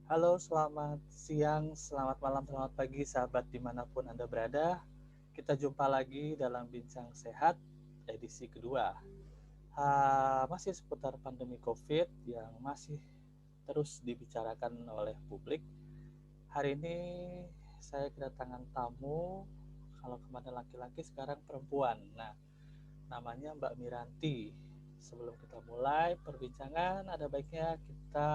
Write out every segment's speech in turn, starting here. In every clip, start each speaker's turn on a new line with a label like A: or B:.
A: Halo, selamat siang, selamat malam, selamat pagi, sahabat dimanapun Anda berada. Kita jumpa lagi dalam Bincang Sehat, edisi kedua. Masih seputar pandemi COVID yang masih terus dibicarakan oleh publik. Hari ini saya kedatangan tamu, kalau kemarin laki-laki, sekarang perempuan. Nah, namanya Mbak Miranti. Sebelum kita mulai perbincangan, ada baiknya kita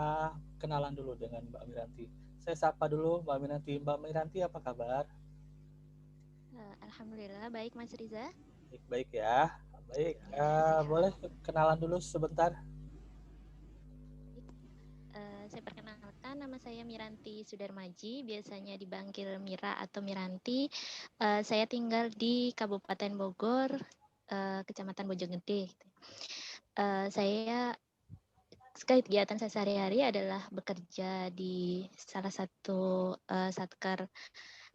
A: kenalan dulu dengan Mbak Miranti. Saya sapa dulu Mbak Miranti. Mbak Miranti, apa kabar?
B: Alhamdulillah baik Mas Riza.
A: Baik-baik ya. Baik,
B: Ya, sehat.
A: boleh kenalan dulu sebentar?
B: Baik. Saya perkenalkan nama saya Miranti Sudarmaji, biasanya dipanggil Mira atau Miranti. Saya tinggal di Kabupaten Bogor, Kecamatan Bojonggede. Saya kegiatan saya sehari-hari adalah bekerja di salah satu satker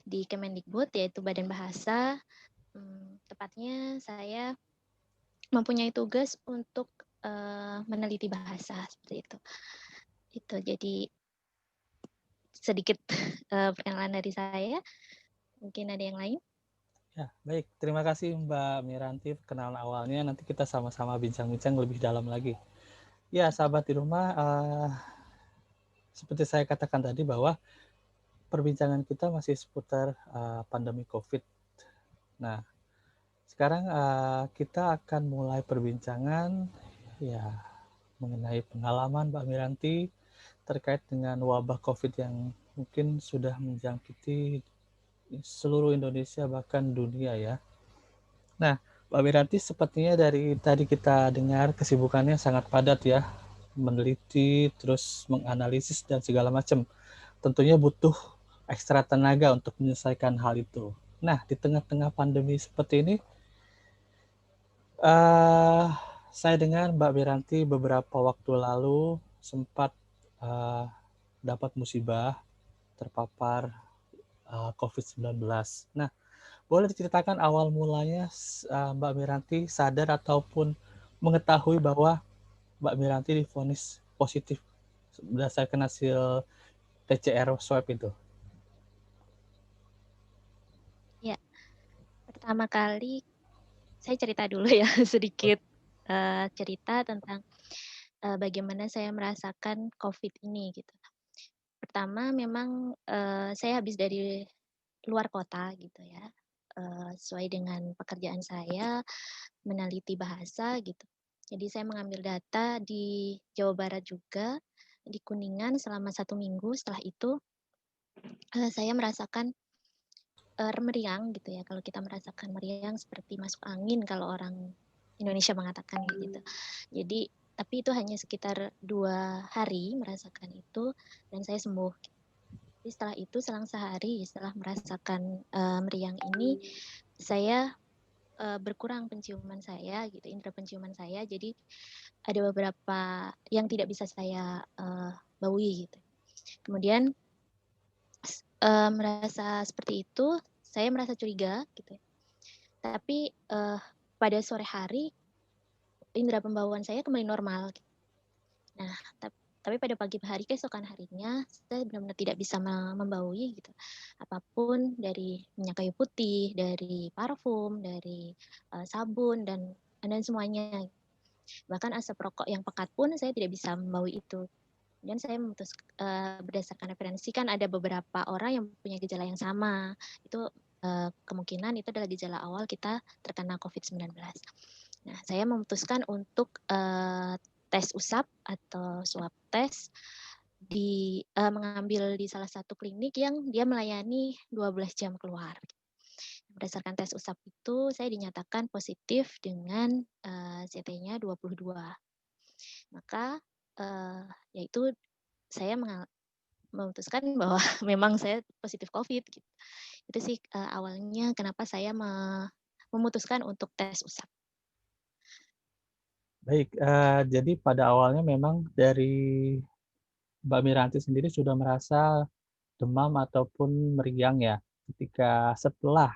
B: di Kemendikbud, yaitu Badan Bahasa. Tepatnya saya mempunyai tugas untuk meneliti bahasa seperti itu. Itu jadi sedikit perkenalan dari saya. Mungkin ada yang lain?
A: Ya, baik. Terima kasih Mbak Miranti perkenalan awalnya. Nanti kita sama-sama bincang-bincang lebih dalam lagi. Ya, sahabat di rumah, seperti saya katakan tadi bahwa perbincangan kita masih seputar pandemi COVID. Nah, sekarang kita akan mulai perbincangan ya mengenai pengalaman Mbak Miranti terkait dengan wabah COVID yang mungkin sudah menjangkiti seluruh Indonesia bahkan dunia ya. Nah, Mbak Miranti sepertinya dari tadi kita dengar kesibukannya sangat padat ya, meneliti, terus menganalisis dan segala macam. Tentunya butuh ekstra tenaga untuk menyelesaikan hal itu. Nah, di tengah-tengah pandemi seperti ini, uh, saya dengar Mbak Miranti beberapa waktu lalu sempat uh, dapat musibah terpapar COVID-19. Nah, boleh diceritakan awal mulanya Mbak Miranti sadar ataupun mengetahui bahwa Mbak Miranti divonis positif berdasarkan hasil PCR swab itu?
B: Ya, pertama kali saya cerita dulu ya sedikit cerita tentang bagaimana saya merasakan COVID ini gitu. Pertama memang saya habis dari luar kota gitu ya. Sesuai dengan pekerjaan saya meneliti bahasa gitu. Jadi saya mengambil data di Jawa Barat juga, di Kuningan selama 1 minggu. Setelah itu saya merasakan meriang gitu ya. Kalau kita merasakan meriang seperti masuk angin kalau orang Indonesia mengatakan gitu. Jadi tapi itu hanya sekitar 2 hari merasakan itu dan saya sembuh. Jadi setelah itu selang sehari setelah merasakan meriang ini saya berkurang penciuman saya gitu, indera penciuman saya. Jadi ada beberapa yang tidak bisa saya baui gitu. Kemudian merasa seperti itu, saya merasa curiga gitu. Tapi pada sore hari indera pembauan saya kembali normal. Nah, tapi pada pagi hari keesokan harinya saya benar-benar tidak bisa membaui gitu. Apapun dari minyak kayu putih, dari parfum, dari sabun dan semuanya. Bahkan asap rokok yang pekat pun saya tidak bisa membaui itu. Dan saya memutus berdasarkan referensi kan ada beberapa orang yang punya gejala yang sama. Itu kemungkinan itu adalah gejala awal kita terkena COVID-19. Nah, saya memutuskan untuk tes usap atau swab tes mengambil di salah satu klinik yang dia melayani 12 jam keluar. Berdasarkan tes usap itu saya dinyatakan positif dengan CT-nya 22. Maka yaitu saya memutuskan bahwa memang saya positif COVID. Gitu. Itu sih awalnya kenapa saya memutuskan untuk tes usap.
A: Baik, jadi pada awalnya memang dari Mbak Miranti sendiri sudah merasa demam ataupun meriang ya ketika setelah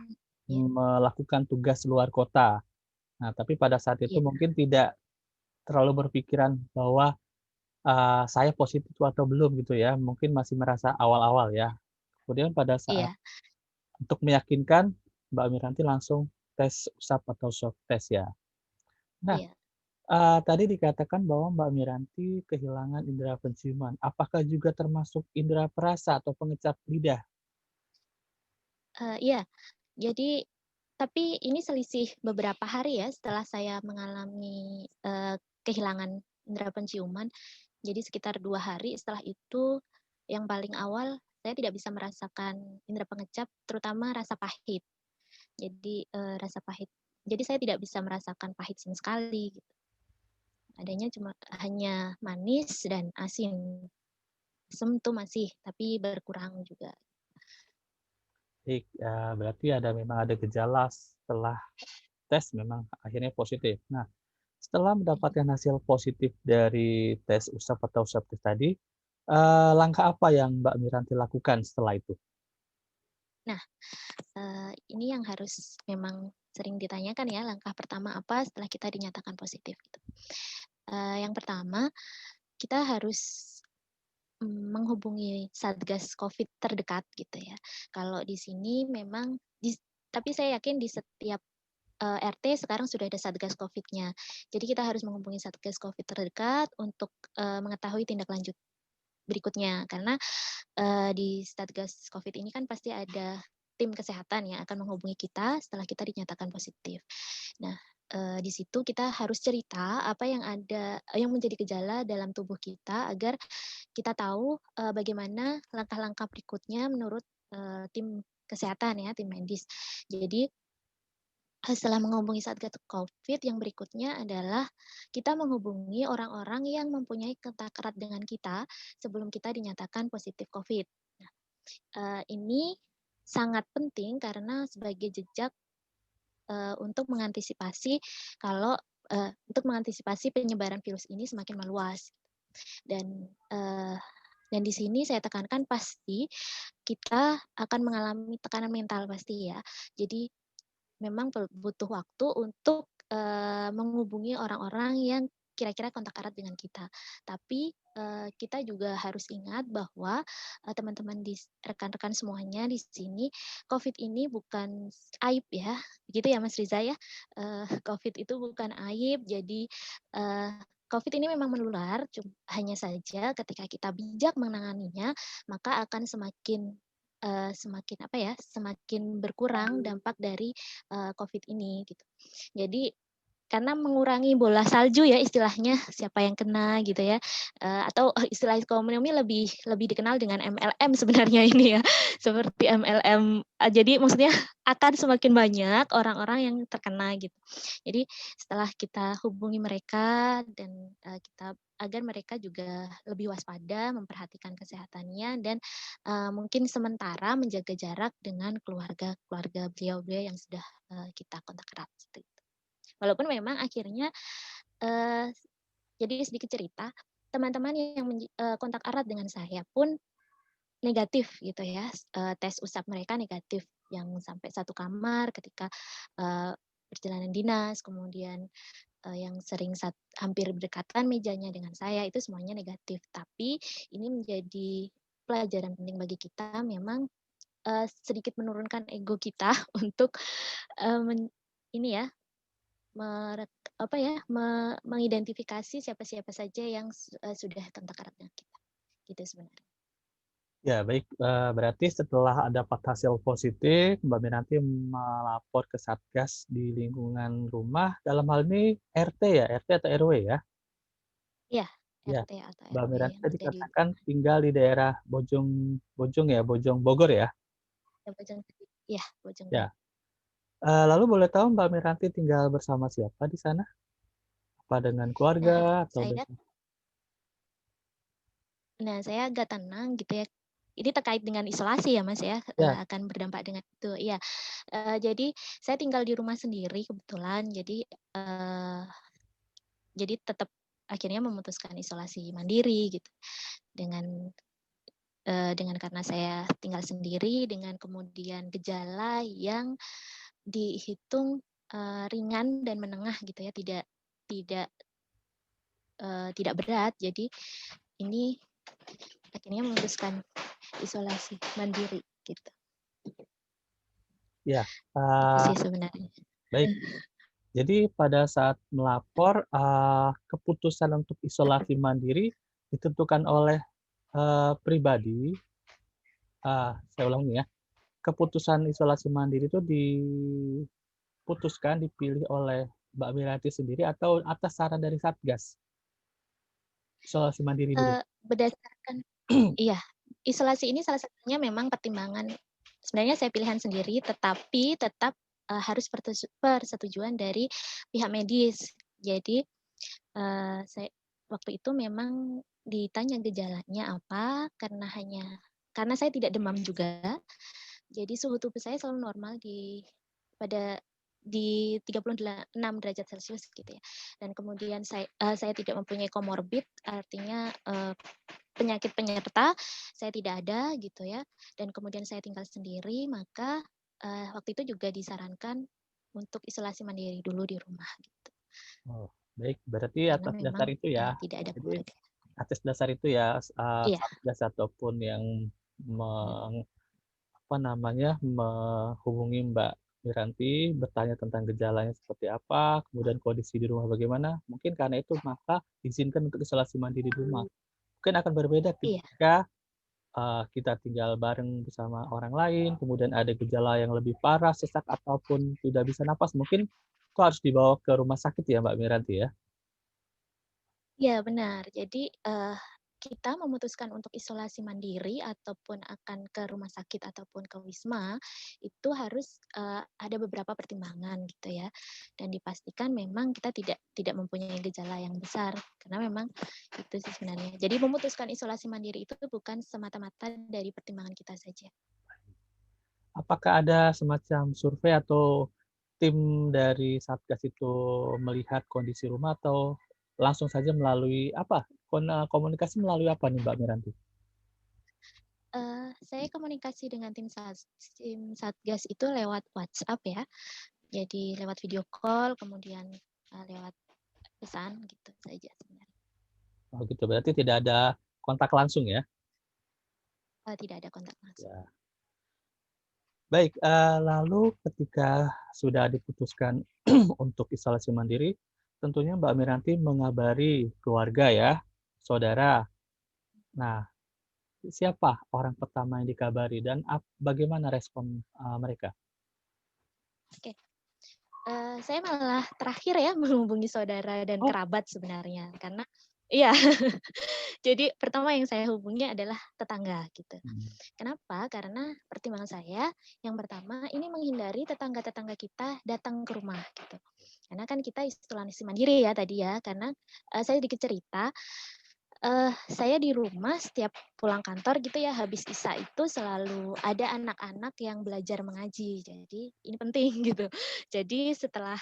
B: Ya,
A: melakukan tugas luar kota. Nah, tapi pada saat itu
B: iya,
A: mungkin tidak terlalu berpikiran bahwa saya positif atau belum gitu ya, mungkin masih merasa awal-awal ya. Kemudian pada saat
B: Iya,
A: untuk meyakinkan, Mbak Miranti langsung tes usap atau swab test ya. Nah,
B: iya.
A: tadi dikatakan bahwa Mbak Miranti kehilangan indera penciuman. Apakah juga termasuk indera perasa atau pengecap lidah?
B: Iya. Jadi tapi ini selisih beberapa hari ya setelah saya mengalami, kehilangan indera penciuman. Jadi sekitar 2 hari setelah itu, yang paling awal saya tidak bisa merasakan indera pengecap, terutama rasa pahit. Jadi, rasa pahit. Jadi saya tidak bisa merasakan pahit sama sekali gitu. Adanya cuma hanya manis dan asin. Asem tuh masih, tapi berkurang juga.
A: Baik, berarti memang ada gejala setelah tes memang akhirnya positif. Nah, setelah mendapatkan hasil positif dari tes usap atau swab test tadi, langkah apa yang Mbak Miranti lakukan setelah itu?
B: Nah, ini yang harus memang sering ditanyakan ya, langkah pertama apa setelah kita dinyatakan positif gitu. Yang pertama, kita harus, menghubungi satgas Covid terdekat gitu ya. Kalau di sini memang tapi saya yakin di setiap, RT sekarang sudah ada satgas Covid-nya. Jadi kita harus menghubungi satgas Covid terdekat untuk, mengetahui tindak lanjut berikutnya. Karena, di satgas Covid ini kan pasti ada tim kesehatan yang akan menghubungi kita setelah kita dinyatakan positif. Nah, di situ kita harus cerita apa yang yang menjadi gejala dalam tubuh kita agar kita tahu, bagaimana langkah-langkah berikutnya menurut, tim kesehatan ya, tim medis. Jadi, setelah menghubungi Satgas Covid, yang berikutnya adalah kita menghubungi orang-orang yang mempunyai kontak erat dengan kita sebelum kita dinyatakan positif Covid. Nah, ini sangat penting karena sebagai jejak, untuk mengantisipasi kalau untuk mengantisipasi penyebaran virus ini semakin meluas. Dan, dan di sini saya tekankan pasti kita akan mengalami tekanan mental pasti ya. Jadi memang butuh waktu untuk, menghubungi orang-orang yang kira-kira kontak erat dengan kita. Tapi, kita juga harus ingat bahwa, teman-teman rekan-rekan semuanya di sini, Covid ini bukan aib ya, begitu ya Mas Riza ya? Covid itu bukan aib, jadi, eee, Covid ini memang menular, hanya saja ketika kita bijak menanganinya, maka akan semakin apa ya, semakin berkurang dampak dari Covid ini gitu. Jadi karena mengurangi bola salju ya istilahnya, siapa yang kena gitu ya, atau istilah ekonomi lebih lebih dikenal dengan MLM sebenarnya ini ya, seperti MLM, jadi maksudnya akan semakin banyak orang-orang yang terkena gitu. Jadi setelah kita hubungi mereka dan, kita agar mereka juga lebih waspada, memperhatikan kesehatannya dan, mungkin sementara menjaga jarak dengan keluarga-keluarga beliau-beliau yang sudah, kita kontak erat, seperti itu. Walaupun memang akhirnya, eee, jadi sedikit cerita, teman-teman yang kontak erat dengan saya pun negatif gitu ya, tes usap mereka negatif, yang sampai satu kamar ketika, perjalanan dinas, kemudian, yang sering hampir berdekatan mejanya dengan saya, itu semuanya negatif. Tapi ini menjadi pelajaran penting bagi kita memang, sedikit menurunkan ego kita untuk, ini ya, apa ya, mengidentifikasi siapa-siapa saja yang sudah kontak erat dengan kita, gitu sebenarnya.
A: Ya baik, berarti setelah dapat hasil positif, Mbak Miranti melapor ke Satgas di lingkungan rumah, dalam hal ini RT ya? RT atau RW ya?
B: Iya,
A: Ya,
B: RT atau
A: Mbak
B: RW
A: Miranti
B: yang
A: tadi
B: ada di
A: katakan tinggal di daerah Bojong Bojong ya, Bojong Bogor ya?
B: Bojonggede, iya,
A: Ya,
B: Bojonggede.
A: lalu boleh tahu Mbak Miranti tinggal bersama siapa di sana? Apa dengan keluarga
B: Nah,
A: atau
B: saya
A: dengan
B: saya agak tenang gitu ya. Ini terkait dengan isolasi ya, Mas, ya,
A: ya,
B: akan berdampak dengan itu, iya. Jadi saya tinggal di rumah sendiri kebetulan, jadi tetap akhirnya memutuskan isolasi mandiri gitu, dengan dengan karena saya tinggal sendiri, dengan kemudian gejala yang dihitung, ringan dan menengah gitu ya, tidak tidak, tidak berat. Jadi, ini akhirnya memutuskan isolasi mandiri gitu.
A: Ya,
B: Itu
A: eee,
B: sih sebenarnya.
A: baik. Jadi pada saat melapor, keputusan untuk isolasi mandiri ditentukan oleh, pribadi, saya ulangi ya, keputusan isolasi mandiri itu diputuskan, dipilih oleh Mbak Miranti sendiri atau atas saran dari Satgas isolasi mandiri di rumah?
B: Berdasarkan iya, isolasi ini salah satunya memang pertimbangan sebenarnya saya pilihan sendiri, tetapi tetap, harus persetujuan dari pihak medis. Jadi, saya waktu itu memang ditanya gejalanya apa, karena saya tidak demam juga, jadi suhu tubuh saya selalu normal pada di 36 derajat Celcius gitu ya. Dan kemudian saya tidak mempunyai komorbid, artinya, penyakit penyerta saya tidak ada gitu ya, dan kemudian saya tinggal sendiri, maka, waktu itu juga disarankan untuk isolasi mandiri dulu di rumah gitu,
A: Oh, baik. Berarti
B: karena
A: atas dasar
B: memang,
A: itu ya,
B: tidak ada
A: jadi
B: keluarga.
A: atas dasar itu ya,
B: Iya,
A: Satgas ataupun yang meng apa namanya, menghubungi Mbak Miranti, bertanya tentang gejalanya seperti apa, kemudian kondisi di rumah bagaimana, mungkin karena itu maka izinkan untuk isolasi mandiri di rumah. Mungkin akan berbeda
B: iya,
A: ketika, kita tinggal bareng bersama orang lain, kemudian ada gejala yang lebih parah, sesak ataupun tidak bisa napas, mungkin itu harus dibawa ke rumah sakit ya, Mbak Miranti ya?
B: iya benar. Jadi, kita memutuskan untuk isolasi mandiri ataupun akan ke rumah sakit ataupun ke wisma, itu harus, ada beberapa pertimbangan gitu ya, dan dipastikan memang kita tidak tidak mempunyai gejala yang besar, karena memang itu sih sebenarnya. Jadi memutuskan isolasi mandiri itu bukan semata-mata dari pertimbangan kita saja.
A: Apakah ada semacam survei atau tim dari Satgas itu melihat kondisi rumah atau langsung saja melalui apa, komunikasi melalui apa nih, Mbak Miranti?
B: Saya komunikasi dengan tim Satgas itu lewat WhatsApp ya, jadi lewat video call, kemudian, lewat pesan gitu saja sebenarnya,
A: Oh gitu, berarti tidak ada kontak langsung ya?
B: tidak ada kontak langsung.
A: Ya. Baik, lalu ketika sudah diputuskan untuk isolasi mandiri, tentunya Mbak Miranti mengabari keluarga ya, saudara. Nah, siapa orang pertama yang dikabari dan bagaimana respon, mereka?
B: Oke, saya malah terakhir ya menghubungi saudara dan
A: Oh,
B: kerabat sebenarnya karena iya, jadi pertama yang saya hubungi adalah tetangga gitu.
A: mmm,
B: Kenapa? Karena pertimbangan saya yang pertama ini menghindari tetangga-tetangga kita datang ke rumah gitu. Karena kan kita isolasi mandiri ya tadi ya, karena, saya sedikit cerita. Saya di rumah setiap pulang kantor gitu ya, habis isya itu selalu ada anak-anak yang belajar mengaji. Jadi ini penting gitu. Jadi setelah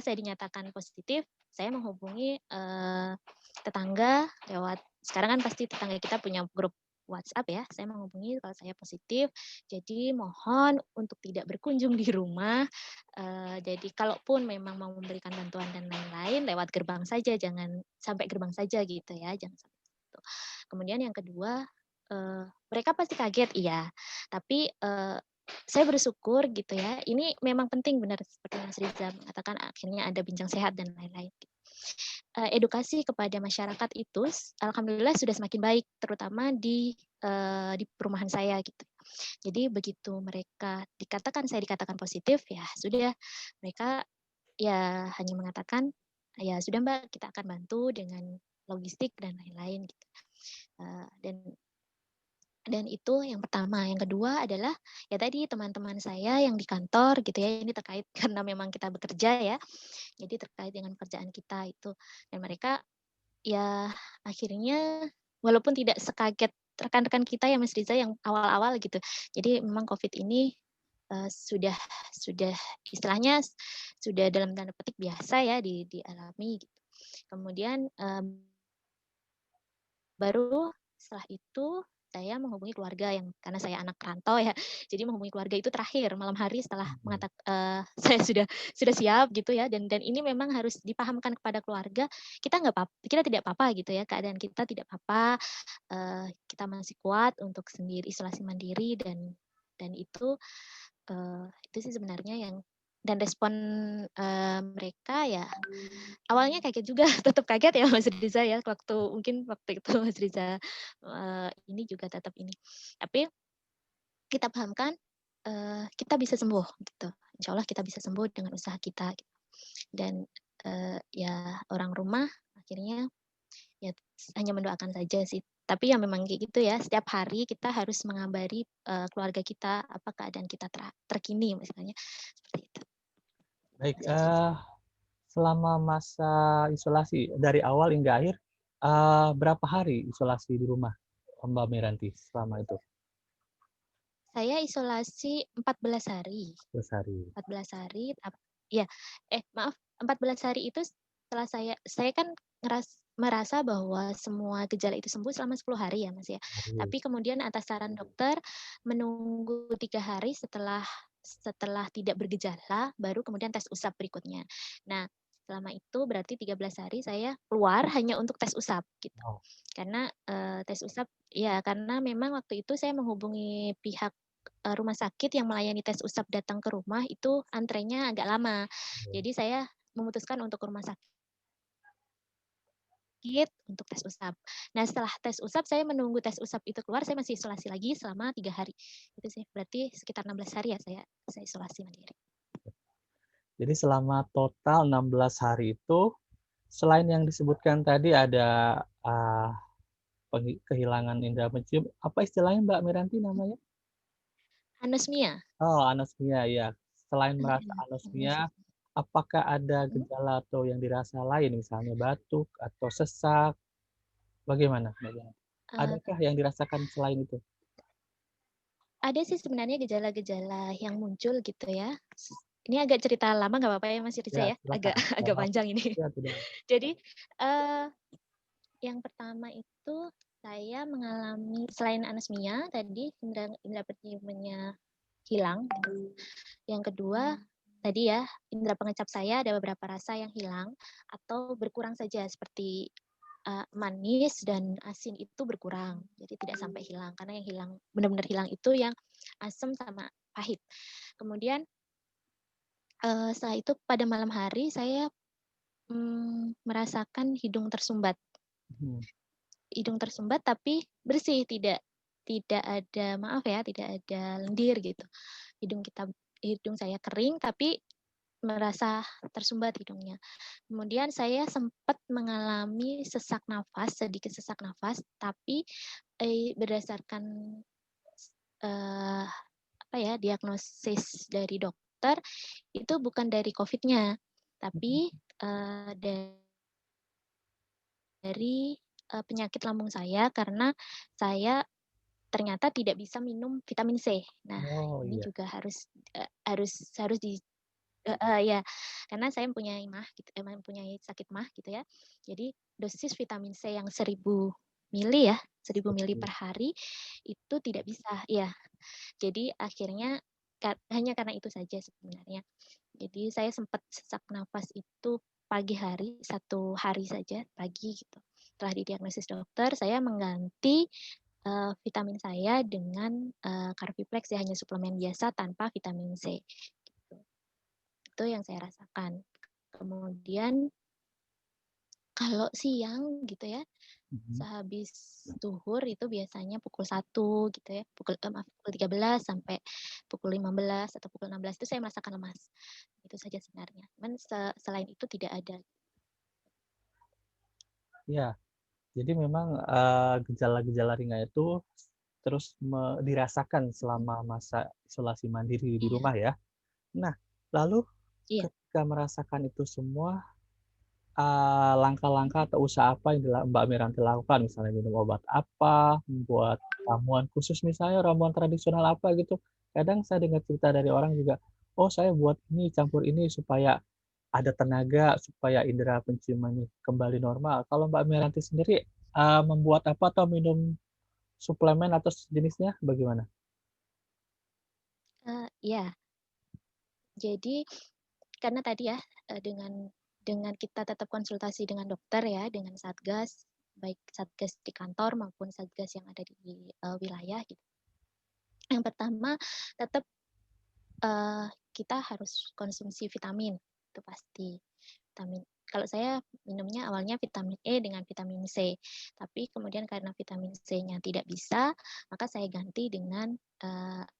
B: saya dinyatakan positif, saya menghubungi, tetangga lewat sekarang kan pasti tetangga kita punya grup WhatsApp ya, saya menghubungi kalau saya positif, jadi mohon untuk tidak berkunjung di rumah, jadi kalaupun memang mau memberikan bantuan dan lain-lain, lewat gerbang saja, jangan sampai gerbang saja gitu ya, jangan sampai gitu. Kemudian yang kedua, mereka pasti kaget, iya. Tapi, saya bersyukur gitu ya, ini memang penting benar seperti Mas Riza mengatakan akhirnya ada bincang sehat dan lain-lain. Edukasi kepada masyarakat itu alhamdulillah sudah semakin baik, terutama di perumahan saya gitu. Jadi begitu saya dikatakan positif, ya sudah mereka ya hanya mengatakan, "Ya sudah Mbak, kita akan bantu dengan logistik dan lain-lain," gitu. Dan itu yang pertama. Yang kedua adalah, ya tadi teman-teman saya yang di kantor gitu ya, ini terkait karena memang kita bekerja ya, jadi terkait dengan pekerjaan kita itu. Dan mereka ya akhirnya walaupun tidak sekaget rekan-rekan kita ya Mas Riza yang awal-awal gitu. Jadi memang Covid ini, sudah istilahnya sudah dalam tanda petik biasa ya dialami gitu. Kemudian, baru setelah itu saya menghubungi keluarga yang karena saya anak perantau ya, jadi menghubungi keluarga itu terakhir malam hari setelah
A: Mhm.
B: saya sudah siap gitu ya, dan ini memang harus dipahamkan kepada keluarga, kita tidak apa-apa gitu ya, keadaan kita tidak apa-apa, kita masih kuat untuk sendiri isolasi mandiri dan itu sih sebenarnya yang dan respon, mereka ya awalnya kaget juga, tetap kaget ya Mas Riza ya, waktu itu Mas Riza, ini juga tetap ini. Tapi kita pahamkan, kita bisa sembuh gitu, insya Allah kita bisa sembuh dengan usaha kita gitu. Dan, ya orang rumah akhirnya ya hanya mendoakan saja sih. Tapi ya memang kayak gitu ya, setiap hari kita harus mengabari, keluarga kita, apa keadaan kita terkini misalnya, seperti itu,
A: Baik,
B: Mas Riza.
A: selama masa isolasi dari awal hingga akhir, berapa hari isolasi di rumah Mbak Miranti selama itu?
B: Saya isolasi 14 hari.
A: 11 hari.
B: 14 hari ya, maaf, 14 hari itu setelah saya kan merasa bahwa semua gejala itu sembuh selama 10 hari ya, Mas, ya.
A: Hari.
B: Tapi kemudian atas saran dokter menunggu 3 hari setelah setelah tidak bergejala, baru kemudian tes usap berikutnya. Nah, selama itu berarti 13 hari saya keluar hanya untuk tes usap gitu.
A: Oh,
B: Karena, tes usap ya karena memang waktu itu saya menghubungi pihak rumah sakit yang melayani tes usap datang ke rumah itu antrenya agak lama.
A: iya.
B: Jadi saya memutuskan untuk ke rumah sakit untuk tes usap. Nah, setelah tes usap saya menunggu tes usap itu keluar, saya masih isolasi lagi selama 3 hari. Itu sih, berarti sekitar 16 hari ya saya isolasi mandiri.
A: Jadi selama total 16 hari itu, selain yang disebutkan tadi ada, kehilangan indera pencium, apa istilahnya Mbak Miranti namanya?
B: Anosmia,
A: Oh, anosmia, ya. Selain merasa
B: mhm,
A: anosmia,
B: anosmia,
A: apakah ada
B: mhm,
A: gejala atau yang dirasa lain, misalnya batuk atau sesak, bagaimana Mbak Miranti?
B: eee,
A: Adakah yang dirasakan selain itu?
B: ada sih sebenarnya gejala-gejala yang muncul gitu ya. Ini agak cerita lama nggak apa-apa ya Mas Riza
A: Ya,
B: ya? Agak
A: silakan. Nggak
B: agak
A: apa-apa.
B: panjang ini.
A: Ya, tidak.
B: Jadi, eee yang pertama itu saya mengalami selain anosmia tadi indera indera penciumannya hilang gitu. Yang kedua tadi ya, indera pengecap saya ada beberapa rasa yang hilang atau berkurang saja seperti, manis dan asin itu berkurang. Jadi tidak sampai hilang, karena yang hilang benar-benar hilang itu yang asam sama pahit. Kemudian, setelah itu pada malam hari saya, merasakan hidung tersumbat.
A: Mhm.
B: Hidung tersumbat tapi bersih, tidak ada maaf ya, tidak ada lendir gitu. Hidung saya kering tapi merasa tersumbat hidungnya. Kemudian saya sempat mengalami sesak nafas, sedikit sesak nafas, tapi, berdasarkan, eee, apa ya, diagnosis dari dokter, itu bukan dari Covid-nya,
A: Mhm.
B: tapi, dari, penyakit lambung saya karena saya ternyata tidak bisa minum vitamin C. Nah,
A: Oh,
B: ini
A: iya.
B: juga harus harus di ya, karena saya mempunyai sakit MAH gitu ya. Jadi dosis vitamin C yang 1000 mili ya, 1000 mili per hari itu tidak bisa ya. Jadi akhirnya hanya karena itu saja sebenarnya. Jadi saya sempat sesak nafas itu pagi hari, 1 hari saja pagi gitu. Setelah didiagnosis dokter, saya mengganti, vitamin saya dengan, Cardiplex ya, hanya suplemen biasa tanpa vitamin C, gitu. Itu yang saya rasakan. Kemudian kalau siang gitu ya,
A: Mhm.
B: sehabis zuhur itu biasanya pukul 1 gitu ya, pukul 13 sampai pukul 15 atau pukul 16 itu saya merasakan lemas. Itu saja sebenarnya. Cuman selain itu tidak ada.
A: Iya, jadi memang, gejala-gejala ringan itu terus dirasakan
B: Mhm,
A: selama masa isolasi mandiri di
B: iya
A: rumah ya. Nah, lalu
B: iya,
A: ketika merasakan itu semua, langkah-langkah atau usaha apa yang Mbak Miranti lakukan? Misalnya minum obat apa, membuat ramuan khusus misalnya, ramuan tradisional apa gitu. Kadang saya dengar cerita dari orang juga, "Oh saya buat ini, campur ini supaya ada tenaga, supaya indera penciumannya kembali normal." Kalau Mbak Miranti sendiri, membuat apa atau minum suplemen atau sejenisnya bagaimana?
B: Iya. Jadi karena tadi ya, dengan kita tetap konsultasi dengan dokter ya, dengan satgas, baik satgas di kantor maupun satgas yang ada di, wilayah gitu. Yang pertama tetap, kita harus konsumsi vitamin, itu pasti. Vitamin kalau saya minumnya awalnya vitamin E dengan vitamin C, tapi kemudian karena vitamin C-nya tidak bisa, maka saya ganti dengan,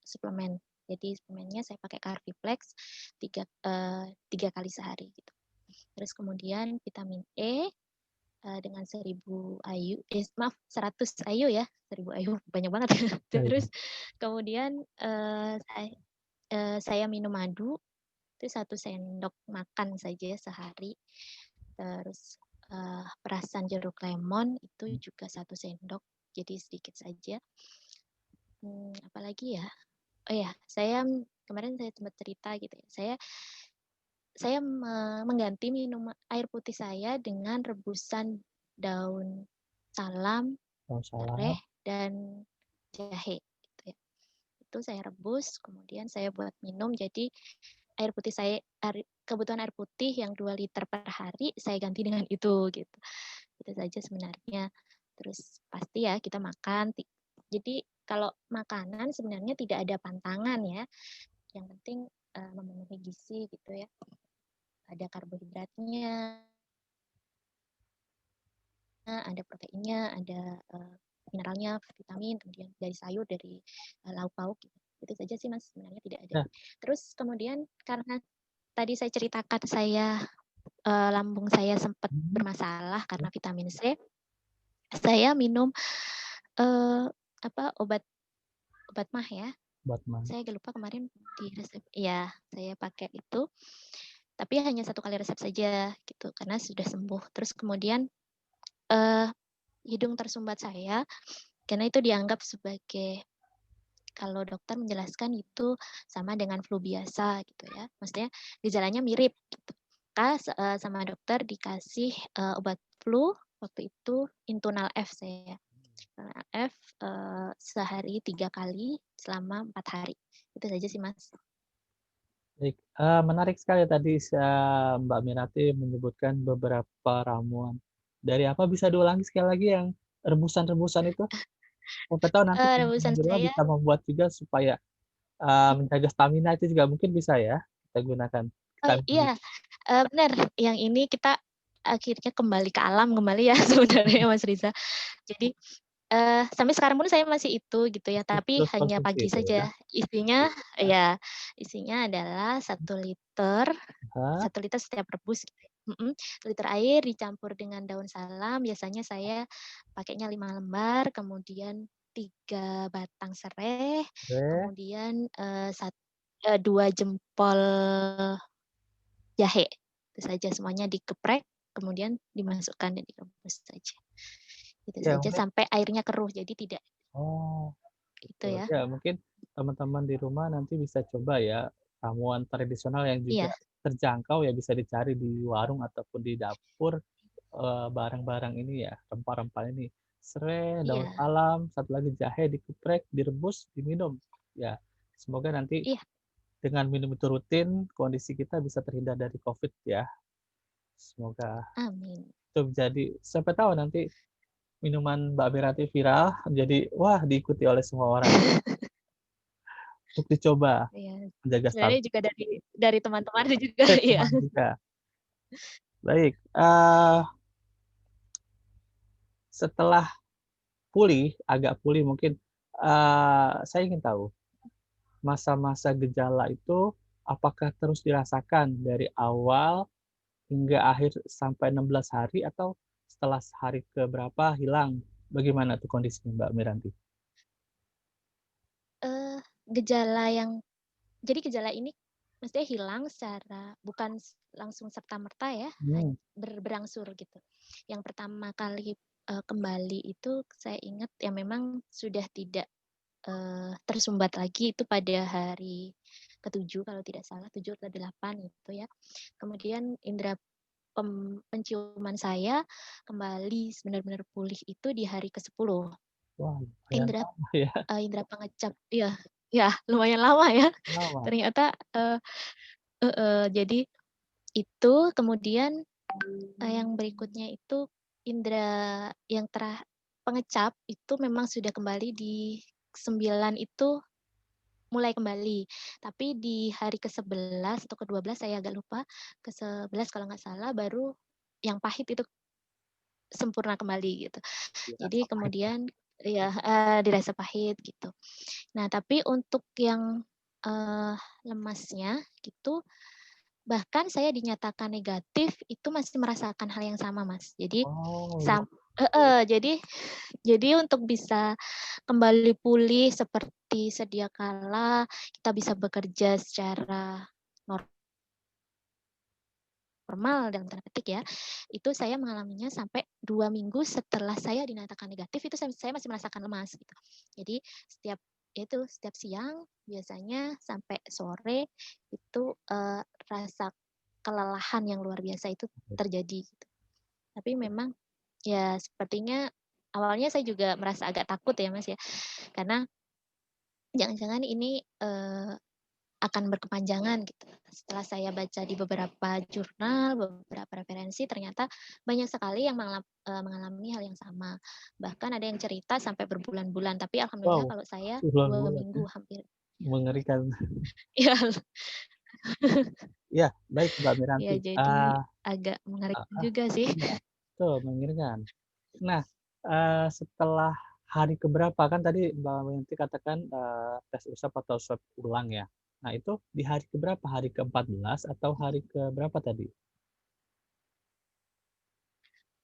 B: suplemen. Jadi suplemennya saya pakai Carviplex 3 kali sehari gitu. Terus kemudian vitamin E, dengan 1000 IU, maaf 100 IU ya, 1000 IU banyak banget.
A: Baik.
B: Terus kemudian, saya minum madu, itu 1 sendok makan saja sehari. Terus, perasan jeruk lemon itu juga 1 sendok, jadi sedikit saja. Apalagi ya? Oh ya, kemarin saya sempat cerita gitu ya, saya mengganti minum air putih saya dengan rebusan daun salam,
A: Oh, salah.
B: sereh, dan jahe gitu ya. Itu saya rebus, kemudian saya buat minum, jadi kebutuhan air putih yang 2 liter per hari saya ganti dengan itu gitu. Itu saja sebenarnya. Terus pasti ya kita makan. Jadi kalau makanan sebenarnya tidak ada pantangan ya. Yang penting memenuhi gizi gitu ya. Ada karbohidratnya, ada proteinnya, ada mineralnya, vitamin, kemudian dari sayur, dari lauk pauk gitu. Itu saja sih Mas, sebenarnya tidak ada.
A: Nah,
B: Terus kemudian karena tadi saya ceritakan lambung saya sempat
A: mhm,
B: bermasalah
A: ya,
B: karena vitamin C, saya minum, eee, obat obat MAH ya.
A: buat
B: Saya agak lupa kemarin di resep iya, saya pakai itu, tapi hanya 1 kali resep saja gitu, karena sudah sembuh. Terus kemudian, eee, hidung tersumbat saya, karena itu dianggap sebagai kalau dokter menjelaskan itu sama dengan flu biasa gitu ya, maksudnya gejalanya mirip gitu. Sama dokter dikasih, obat flu, waktu itu Intunal F saya. Intunal F, sehari 3 kali selama 4 hari. Itu saja sih, Mas.
A: baik, menarik sekali tadi Mbak Mirati menyebutkan beberapa ramuan. Dari apa bisa diulangi sekali lagi yang rebusan-rebusan itu? Siapa tahu nanti teman-teman
B: Rebusan
A: di rumah
B: saya
A: bisa membuat juga supaya, menjaga stamina itu juga mungkin bisa ya, kita gunakan
B: oh
A: vitamin
B: iya, bener, yang ini kita akhirnya kembali ke alam kembali ya sebenarnya Mas Riza. Jadi, sampai sekarang pun saya masih itu gitu ya,
A: itu
B: tapi
A: terus
B: hanya
A: konsumsi
B: pagi
A: itu ya?
B: saja. Isinya ya, isinya adalah 1 liter,
A: Ah,
B: 1 liter setiap rebus gitu ya, 1 liter air dicampur dengan daun salam, biasanya saya pakainya 5 lembar, kemudian 3 batang sereh,
A: oke.
B: kemudian, 2 jempol jahe. Itu saja semuanya digeprek, kemudian dimasukkan dan direbus saja. Itu
A: Ya
B: saja
A: mungkin
B: sampai airnya keruh, jadi tidak
A: oh,
B: itu
A: betul.
B: ya.
A: Ya mungkin teman-teman di rumah nanti bisa coba ya, ramuan tradisional yang juga
B: Iya
A: terjangkau ya bisa dicari di warung ataupun di dapur, barang-barang ini ya, rempah-rempah ini. Serai, daun
B: iya
A: salam, satu lagi jahe dikeprek, direbus, diminum. Ya, semoga nanti
B: iya,
A: dengan minum itu rutin, kondisi kita bisa terhindar dari Covid ya. Semoga
B: amin.
A: itu menjadi siapa tahu nanti minuman Mbak Mirati viral, jadi wah diikuti oleh semua orang untuk dicoba
B: Iya,
A: menjaga
B: sebenarnya
A: stamina
B: juga dari teman-teman juga, iya.
A: teman juga. Baik, setelah pulih, agak pulih mungkin, saya ingin tahu, masa-masa gejala itu apakah terus dirasakan dari awal hingga akhir sampai 16 hari atau setelah hari ke berapa hilang? Bagaimana tuh kondisinya Mbak Miranti?
B: Eee, gejala yang jadi gejala ini maksudnya hilang secara bukan langsung serta-merta ya,
A: Hmm,
B: berangsur gitu. Yang pertama kali, kembali itu saya ingat ya memang sudah tidak, tersumbat lagi itu pada hari ke-7 kalau tidak salah, 7 atau 8 gitu ya. Kemudian indera penciuman saya kembali benar-benar pulih itu di hari ke-10.
A: Wah, lumayan
B: Indera
A: lama ya,
B: indera pengecap iya iya lumayan lama ya.
A: lama.
B: Ternyata, jadi itu kemudian, yang berikutnya itu indera yang pengecap itu memang sudah kembali di 9 itu mulai kembali. Tapi di hari ke-11 atau ke-12 saya agak lupa, ke-11 kalau nggak salah baru yang pahit itu sempurna kembali gitu.
A: Dirasa
B: Jadi
A: pahit ya?
B: kemudian ya dirasa pahit gitu. Nah tapi untuk yang, lemasnya gitu, bahkan saya dinyatakan negatif itu masih merasakan hal yang sama, Mas. Jadi
A: Oh, iya.
B: sam jadi untuk bisa kembali pulih seperti sedia kala, kita bisa bekerja secara normal dalam tanda petik ya, itu saya mengalaminya sampai 2 minggu setelah saya dinyatakan negatif itu saya masih merasakan lemas gitu. Jadi setiap siang biasanya sampai sore itu, rasa kelelahan yang luar biasa itu terjadi gitu. Tapi memang ya sepertinya awalnya saya juga merasa agak takut ya Mas ya, karena jangan-jangan ini, akan berkepanjangan gitu. Setelah saya baca di beberapa jurnal, beberapa referensi, ternyata banyak sekali yang mengalami hal yang sama. Bahkan ada yang cerita sampai berbulan-bulan, tapi alhamdulillah
A: Wow,
B: kalau saya 2
A: bulan-bulan ya,
B: minggu hampir.
A: mengerikan.
B: Iya
A: Iya, baik Mbak
B: iya,
A: Miranti,
B: jadi agak mengerikan
A: heeh,
B: juga sih.
A: iya, betul mengerikan. Nah, setelah hari ke berapa kan tadi Mbak Miranti katakan, tes usap atau swab ulang ya. Nah itu di hari ke berapa? Hari ke-14 atau hari ke berapa tadi?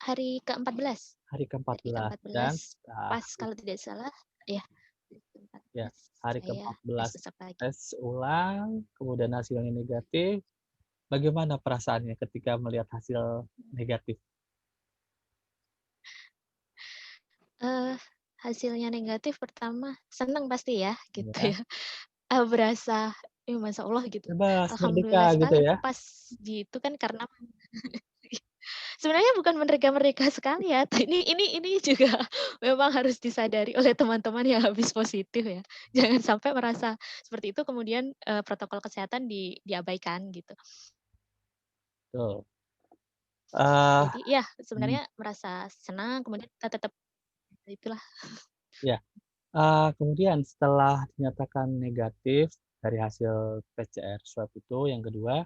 B: Hari ke-14
A: Hari
B: hari
A: ke-14 dan,
B: ke-14 pas kalau tidak salah ya, hari
A: ya,
B: ke-14
A: hari
B: saya tes
A: ke-14
B: usap lagi.
A: tes ulang, kemudian hasilnya negatif, bagaimana perasaannya ketika melihat hasil negatif?
B: Eee, Hasilnya negatif pertama senang pasti ya, gitu
A: Ya,
B: ya. Berasa, masya Allah gitu.
A: bebas, merdeka
B: Alhamdulillah
A: gitu
B: sekali
A: ya?
B: pas di itu kan karena sebenarnya bukan merdeka-merdeka sekali ya, ini juga memang harus disadari oleh teman-teman yang habis positif ya. Jangan sampai merasa seperti itu kemudian, protokol kesehatan diabaikan gitu.
A: Betul. Eee,
B: Jadi ya
A: mmm,
B: sebenarnya merasa senang kemudian kita tetap itulah.
A: iya, kemudian setelah dinyatakan negatif dari hasil PCR swab itu yang kedua,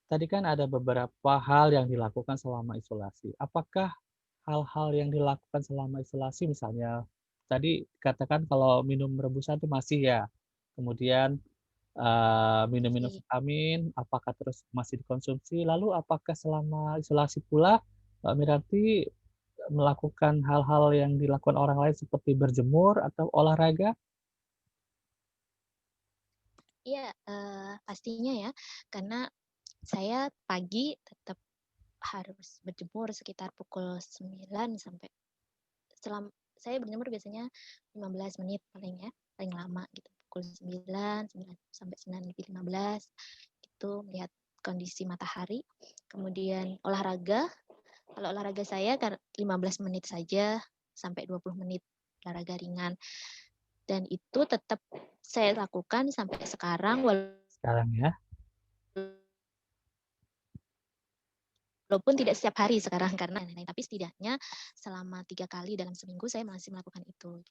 A: tadi kan ada beberapa hal yang dilakukan selama isolasi. Apakah hal-hal yang dilakukan selama isolasi misalnya tadi katakan kalau minum rebusan itu masih ya, kemudian, minum-minum
B: Masih.
A: vitamin apakah terus masih dikonsumsi? Lalu apakah selama isolasi pula Mbak Miranti melakukan hal-hal yang dilakukan orang lain seperti berjemur atau olahraga?
B: Iya, pastinya ya, karena saya pagi tetap harus berjemur sekitar pukul 9 sampai saya berjemur biasanya 15 menit paling ya, paling lama gitu. Pukul 9 sampai 9:15 itu melihat kondisi matahari. Kemudian olahraga, kalau olahraga saya 15 menit saja sampai 20 menit olahraga ringan. Dan itu tetap saya lakukan sampai sekarang
A: Sekarang ya?
B: walaupun tidak setiap hari sekarang karena lain-lain, tapi setidaknya selama 3 kali dalam seminggu saya masih melakukan itu.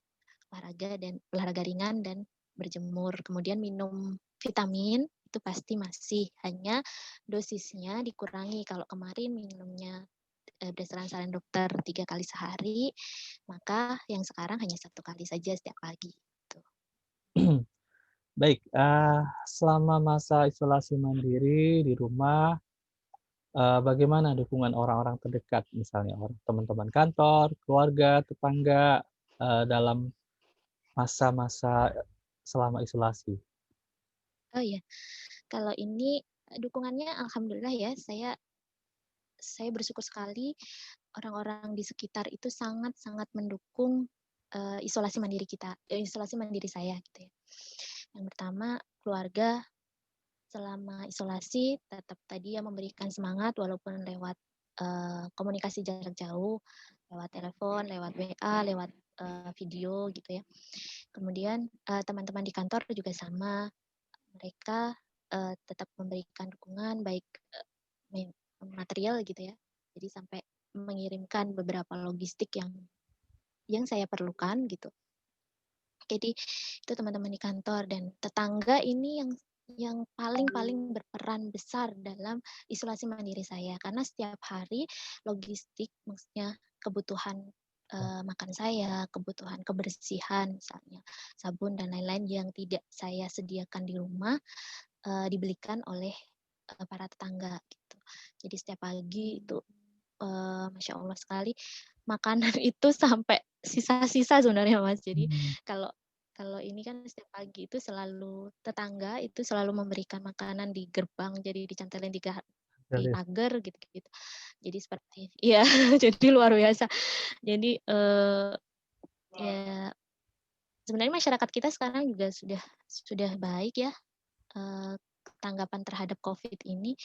B: Olahraga ringan dan berjemur. Kemudian minum vitamin, itu pasti masih, hanya dosisnya dikurangi. Kalau kemarin minumnya, berdasarkan saran dokter 3 kali sehari, maka yang sekarang hanya 1 kali saja setiap pagi, gitu.
A: Baik, selama masa isolasi mandiri di rumah, bagaimana dukungan orang-orang terdekat, misalnya teman-teman kantor, keluarga, tetangga, dalam masa-masa selama isolasi?
B: Oh iya, kalau ini, dukungannya alhamdulillah ya, saya bersyukur sekali orang-orang di sekitar itu sangat-sangat mendukung, isolasi mandiri saya gitu ya. Yang pertama keluarga selama isolasi tetap tadi ya memberikan semangat walaupun lewat, komunikasi jarak jauh, lewat telepon, lewat WA, lewat, video gitu ya. Kemudian teman-teman di kantor juga sama, mereka tetap memberikan dukungan baik material gitu ya. Jadi sampai mengirimkan beberapa logistik yang saya perlukan gitu. Jadi itu teman-teman di kantor dan tetangga ini yang paling berperan besar dalam isolasi mandiri saya karena setiap hari logistik maksudnya kebutuhan makan saya, kebutuhan kebersihan misalnya sabun dan lain-lain yang tidak saya sediakan di rumah dibelikan oleh para tetangga gitu. Jadi setiap pagi itu Masya Allah sekali makanan itu sampai sisa-sisa sebenarnya Mas. Jadi
A: Hmm,
B: kalau kalau ini kan setiap pagi itu selalu tetangga itu selalu memberikan makanan di gerbang, jadi dicantelin di
A: Garis.
B: pagar gitu-gitu. Jadi seperti iya, jadi luar biasa. Jadi ya sebenarnya masyarakat kita sekarang juga sudah baik ya eee, tanggapan terhadap Covid ini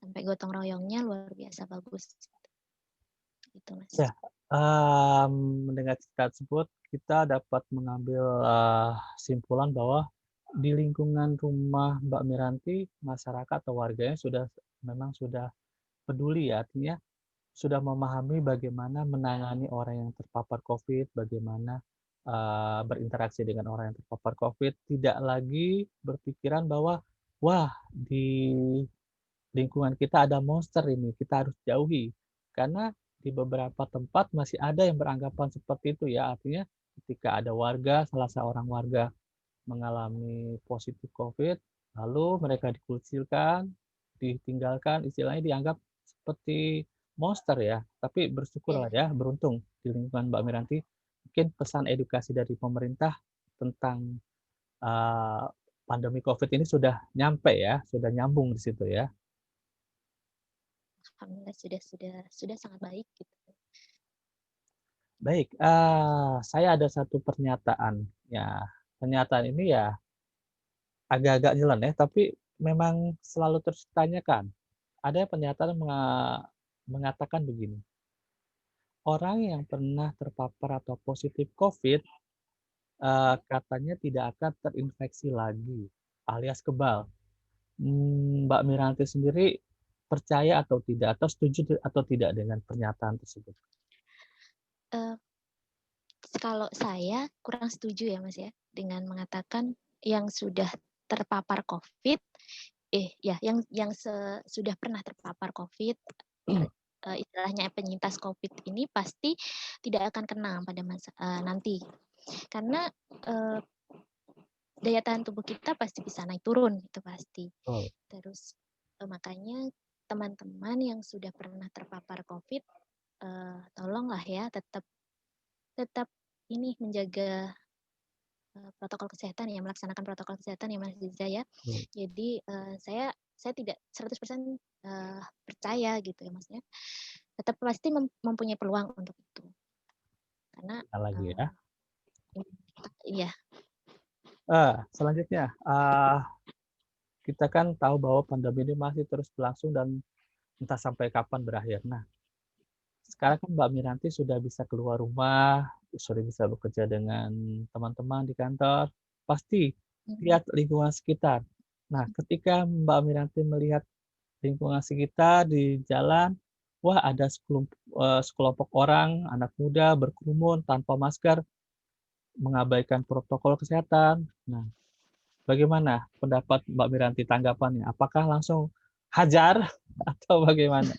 B: sampai gotong royongnya luar biasa bagus gitu Mas.
A: Ya, mendengar cerita tersebut, kita dapat mengambil, kesimpulan bahwa di lingkungan rumah Mbak Miranti, masyarakat atau warganya memang sudah peduli ya, artinya sudah memahami bagaimana menangani orang yang terpapar Covid, bagaimana, berinteraksi dengan orang yang terpapar Covid, tidak lagi berpikiran bahwa, "Wah, di lingkungan kita ada monster ini, kita harus jauhi." Karena di beberapa tempat masih ada yang beranggapan seperti itu ya, artinya ketika ada salah seorang warga mengalami positif Covid, lalu mereka dikucilkan, ditinggalkan, istilahnya dianggap seperti monster ya. Tapi bersyukurlah
B: Iya.
A: ya, beruntung di lingkungan Mbak Miranti, mungkin pesan edukasi dari pemerintah tentang, eee, pandemi Covid ini sudah nyampe ya, sudah nyambung di situ ya.
B: Alhamdulillah sudah sangat baik gitu.
A: Baik, saya ada satu pernyataan, ya pernyataan ini ya agak-agak nyeleneh, tapi memang selalu terus ditanyakan. Ada pernyataan mengatakan begini, orang yang pernah terpapar atau positif Covid, katanya tidak akan terinfeksi lagi, alias kebal. Mbak Miranti sendiri percaya atau tidak, atau setuju atau tidak dengan pernyataan tersebut?
B: Eee, Kalau saya kurang setuju ya, Mas, ya, dengan mengatakan yang sudah terpapar Covid ya, yang sudah pernah terpapar Covid, istilahnya penyintas Covid ini pasti tidak akan kena pada nanti. Karena, eee, daya tahan tubuh kita pasti bisa naik turun, itu pasti.
A: Betul.
B: Terus, makanya teman-teman yang sudah pernah terpapar Covid, tolonglah ya tetap tetap ini menjaga, protokol kesehatan ya, melaksanakan protokol kesehatan ya, Mas Riza ya.
A: Betul,
B: Jadi, saya tidak 100% percaya gitu ya, Maksudnya tetap pasti mempunyai peluang untuk itu. Karena,
A: sekali lagi ya.
B: eee, iya,
A: Selanjutnya, kita kan tahu bahwa pandemi ini masih terus berlangsung dan entah sampai kapan berakhir. Nah, sekarang kan Mbak Miranti sudah bisa keluar rumah, sudah bisa bekerja dengan teman-teman di kantor, pasti
B: mhm,
A: lihat lingkungan sekitar. Nah, ketika Mbak Miranti melihat lingkungan sekitar di jalan, wah ada sekelompok orang, anak muda berkerumun tanpa masker, mengabaikan protokol kesehatan. Nah, bagaimana pendapat Mbak Miranti tanggapannya? Apakah langsung hajar atau bagaimana?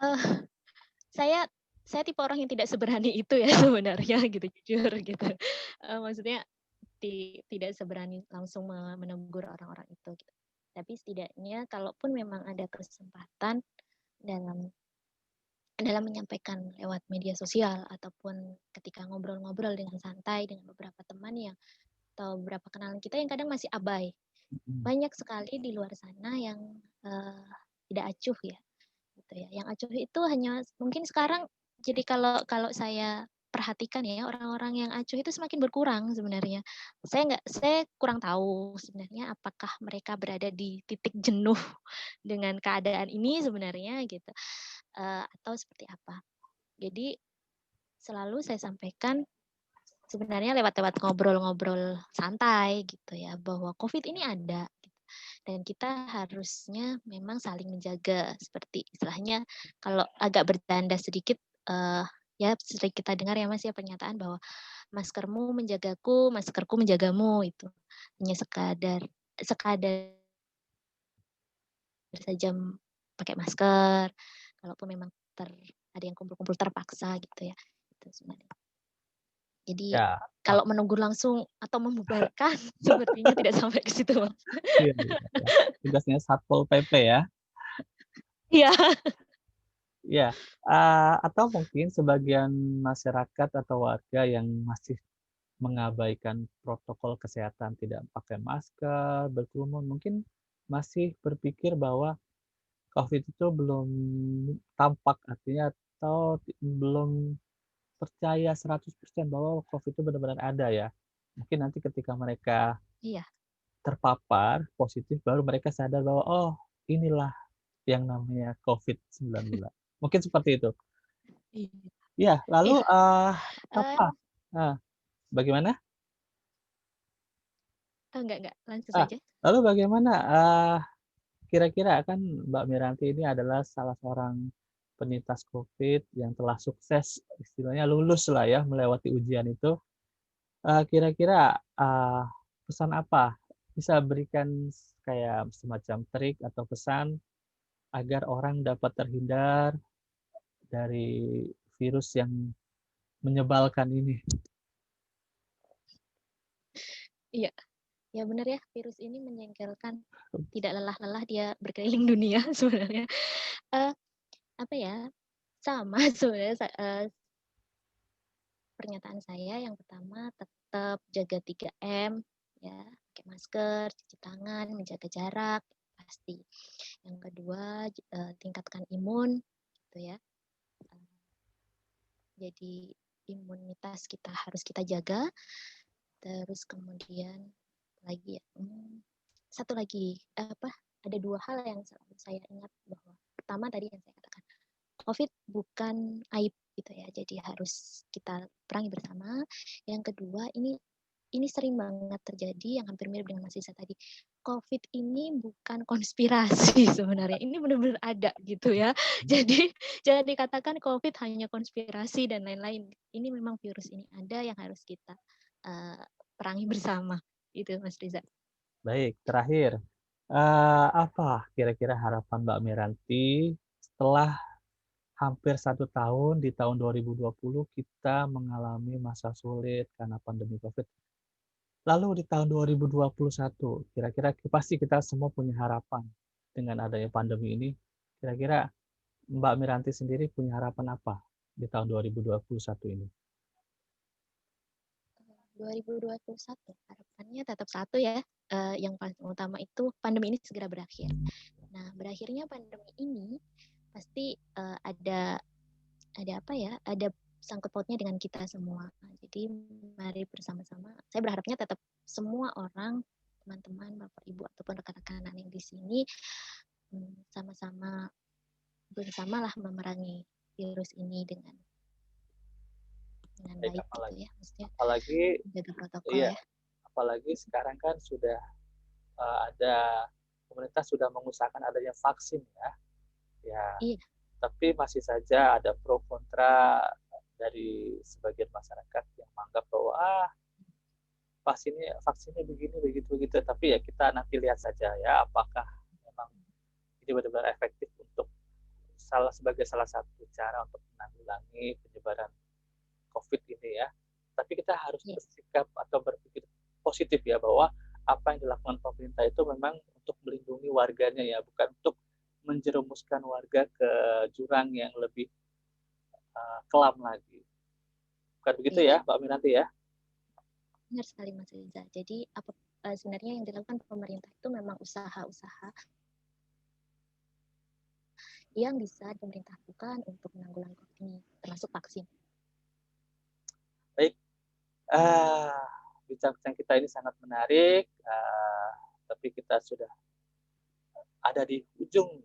B: eee, saya saya tipe orang yang tidak seberani itu ya sebenarnya gitu, jujur gitu. Maksudnya tidak seberani langsung menegur orang-orang itu gitu. Tapi setidaknya kalaupun memang ada kesempatan dalam dalam menyampaikan lewat media sosial ataupun ketika ngobrol-ngobrol dengan santai dengan beberapa teman yang atau beberapa kenalan kita yang kadang masih abai.
A: Mhm,
B: Banyak sekali di luar sana yang, tidak acuh ya, gitu ya. Yang acuh itu hanya mungkin sekarang jadi kalau kalau saya perhatikan ya, orang-orang yang acuh itu semakin berkurang sebenarnya. Saya kurang tahu sebenarnya apakah mereka berada di titik jenuh dengan keadaan ini sebenarnya gitu, atau seperti apa. Jadi selalu saya sampaikan sebenarnya lewat ngobrol-ngobrol santai gitu ya, bahwa COVID ini ada gitu. Dan kita harusnya memang saling menjaga seperti istilahnya kalau agak bercanda sedikit, ya sering kita dengar ya Mas ya pernyataan bahwa, "Maskermu menjagaku, maskerku menjagamu," itu. Hanya sekadar sekadar saja pakai masker, kalaupun memang ada yang kumpul-kumpul terpaksa gitu ya, itu sebenarnya. Jadi,
A: Ya,
B: kalau menegur langsung atau membubarkan sepertinya tidak sampai ke situ, Mas.
A: iya iya iya. Tugasnya Satpol PP ya.
B: Iya.
A: Iya, atau mungkin sebagian masyarakat atau warga yang masih mengabaikan protokol kesehatan, tidak pakai masker, berkerumun, mungkin masih berpikir bahwa COVID itu belum tampak, artinya atau belum percaya 100% bahwa COVID itu benar-benar ada ya. Mungkin nanti ketika mereka
B: Iya.
A: terpapar positif, baru mereka sadar bahwa, "Oh, inilah yang namanya COVID-19." Mungkin seperti itu.
B: Iya.
A: Iya, lalu,
B: Iya,
A: apa
B: eee,
A: heeh, bagaimana?
B: enggak, langsung
A: Ah,
B: saja.
A: lalu bagaimana, kira-kira kan Mbak Miranti ini adalah salah seorang penyintas COVID yang telah sukses istilahnya lulus lah ya melewati ujian itu, kira-kira, pesan apa bisa berikan kayak semacam trik atau pesan agar orang dapat terhindar dari virus yang menyebalkan ini?
B: Iya, ya benar ya, virus ini menjengkelkan, tidak lelah-lelah dia berkeliling dunia sebenarnya. Eee, apa ya, sama sebenarnya pernyataan saya yang pertama tetap jaga 3M ya, pakai masker, cuci tangan, menjaga jarak, pasti. Yang kedua, tingkatkan imun gitu ya. Jadi imunitas kita harus kita jaga, terus kemudian lagi ya, satu lagi, ada 2 hal yang selalu saya ingat bahwa pertama tadi yang saya katakan, COVID bukan aib gitu ya, jadi harus kita perangi bersama. Yang kedua, ini sering banget terjadi yang hampir mirip dengan Mas Iza tadi. COVID ini bukan konspirasi sebenarnya, ini benar-benar ada gitu ya. Jadi jangan dikatakan COVID hanya konspirasi dan lain-lain. Ini memang virus ini ada yang harus kita uh, perangi bersama. Itu Mas Riza.
A: Baik, terakhir, apa kira-kira harapan Mbak Miranti setelah hampir 1 tahun di tahun 2020 kita mengalami masa sulit karena pandemi Covid. Lalu di tahun 2021, kira-kira pasti kita semua punya harapan dengan adanya pandemi ini. Kira-kira Mbak Miranti sendiri punya harapan apa di tahun 2021 ini?
B: 2021 harapannya tetap satu ya, yang paling utama itu pandemi ini segera berakhir. Nah, berakhirnya pandemi ini pasti ada apa ya, ada sangkut pautnya dengan kita semua. Nah, jadi mari bersama-sama. Saya berharapnya tetap semua orang, teman-teman, bapak ibu ataupun rekan-rekan yang di sini sama-sama bersamalah memerangi virus ini dengan
A: Baik,
B: baik gitu
A: apalagi
B: ya, maksudnya
A: apalagi
B: menjaga protokol
A: iya,
B: ya.
A: apalagi sekarang kan sudah, ada pemerintah sudah mengusahakan adanya vaksin ya. Ya,
B: Iya,
A: tapi masih saja ada pro kontra dari sebagian masyarakat yang menganggap bahwa, vaksinnya begini, begitu begitu. Tapi ya kita nanti lihat saja ya, apakah memang ini benar-benar efektif untuk salah satu cara untuk menanggulangi penyebaran COVID ini ya. Tapi kita harus
B: iya,
A: bersikap atau berpikir positif ya, bahwa apa yang dilakukan pemerintah itu memang untuk melindungi warganya ya, bukan untuk menjerumuskan warga ke jurang yang lebih kelam lagi. Bukan begitu
B: iya.
A: ya, Mbak Miranti ya?
B: Benar sekali Mas Riza. Jadi sebenarnya yang dilakukan pemerintah itu memang usaha-usaha yang bisa pemerintah lakukan untuk menanggulangi COVID ini, termasuk vaksin.
A: Baik, uh, bincang-bincang kita ini sangat menarik, tapi kita sudah ada di ujung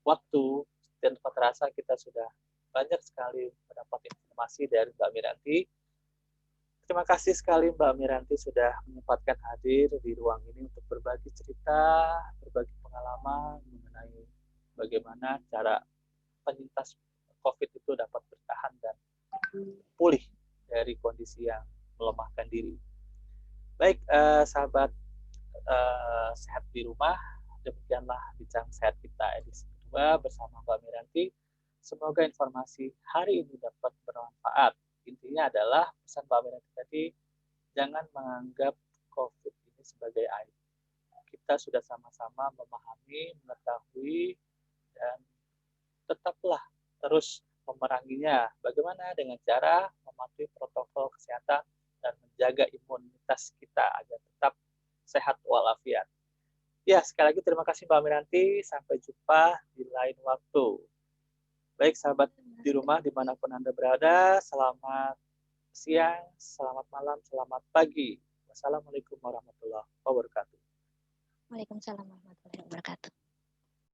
A: waktu dan terasa kita sudah banyak sekali mendapat informasi dari Mbak Miranti. Terima kasih sekali Mbak Miranti sudah menyempatkan hadir di ruang ini untuk berbagi cerita, berbagi pengalaman mengenai bagaimana cara penyintas COVID itu dapat bertahan dan pulih dari kondisi yang melemahkan diri. Baik, sahabat sehat di rumah, demikianlah bincang sehat kita edisi kedua bersama Mbak Miranti. Semoga informasi hari ini dapat bermanfaat. Intinya adalah pesan Mbak Miranti tadi, jangan menganggap COVID ini sebagai aib. Kita sudah sama-sama memahami, mengetahui, dan tetaplah terus memeranginya. Bagaimana dengan cara mematuhi protokol kesehatan dan menjaga imunitas kita agar tetap sehat walafiat. Ya, sekali lagi terima kasih Mbak Miranti. Sampai jumpa di lain waktu. Baik, sahabat di rumah dimanapun Anda berada, selamat siang, selamat malam, selamat pagi. Wassalamualaikum warahmatullahi wabarakatuh.
B: Waalaikumsalam warahmatullahi wabarakatuh.